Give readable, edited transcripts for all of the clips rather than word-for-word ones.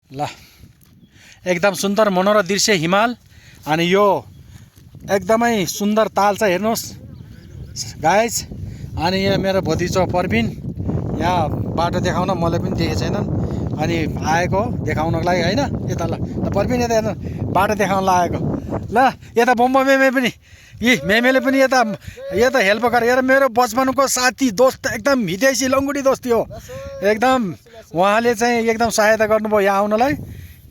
ल एकदम सुन्दर मनोरम दृश्य हिमाल। अनि यो एकदमै सुन्दर ताल छ हेर्नुहोस् गाइज। अनि यहाँ मेरो भतिजो प्रवीण यहाँ बाटो देखाउन मलाई पनि देखेको छैनन् अनि आएको देखाउनको लागि होइन। यता ल प्रवीण यता हेर्नु बाटो देखाउन लागेको। ल यता बम्बा मेमे पनि यी मेमेले पनि यता हेल्प गरेर मेरो बचपनको साथी दोस्त एकदम हितैषी लङ्गुटी दोस्ती हो एकदम। उहाँले चाहिँ एकदम सहायता गर्नुभयो यहाँ आउनलाई।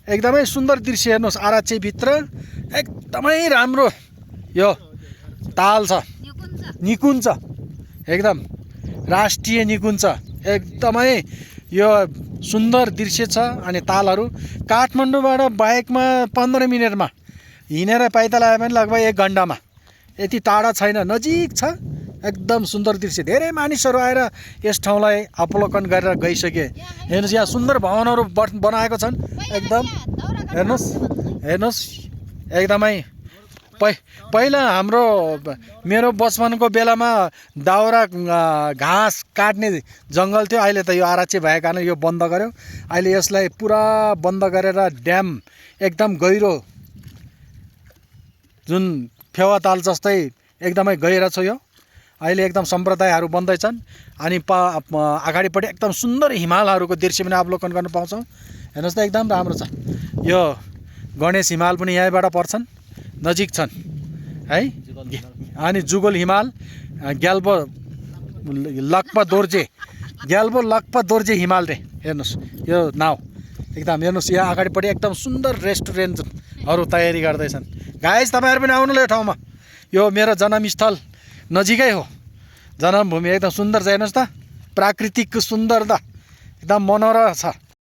एकदमै सुन्दर दृश्य हेर्नुहोस् आराचेभित्र एकदमै राम्रो यो ताल छ निकुञ्ज एकदम राष्ट्रिय निकुञ्ज एकदमै यो सुन्दर दृश्य छ। अनि तालहरू काठमाडौँबाट बाइकमा 15 मिनटमा हिँडेर पाइता लगायो भने लगभग 1 घन्टामा यति टाढा छैन नजिक छ। एकदम सुन्दर दृश्य धेरै मानिसहरू आएर यस ठाउँलाई अवलोकन गरेर गइसके। हेर्नुहोस् यहाँ सुन्दर भवनहरू बनाएको छन् एकदम हेर्नुहोस् एकदमै पहिला मेरो बचपनको बेलामा दाउरा घाँस काट्ने जङ्गल थियो। अहिले त यो आरक्षी भएको कारण यो बन्द गर्यो। अहिले यसलाई पुरा बन्द गरेर ड्याम एकदम गहिरो जुन फेवाताल जस्तै एकदमै गहिरो छ यो। अहिले एकदम सम्प्रदायहरू बन्दैछन्। अनि अगाडिपट्टि एकदम सुन्दर हिमालहरूको दृश्य पनि अवलोकन गर्न पाउँछौँ। हेर्नुहोस् त एकदम राम्रो छ। यो गणेश हिमाल पनि यहीँबाट पर्छन् नजिक छन् है। अनि जुगोल हिमाल ग्याल्बो लक्पा दोर्जे हिमाल रे हेर्नुहोस् यो नाउ एकदम हेर्नुहोस्। यहाँ अगाडिपट्टि एकदम सुन्दर रेस्टुरेन्टहरू तयारी गर्दैछन्। गाइस तपाईँहरू पनि आउनु ल यो ठाउँमा। यो मेरो जन्मस्थल नजिकै हो जन्मभूमि एकदम सुन्दर छ। हेर्नुहोस् त प्राकृतिक सुन्दरता एकदम मनोरम छ।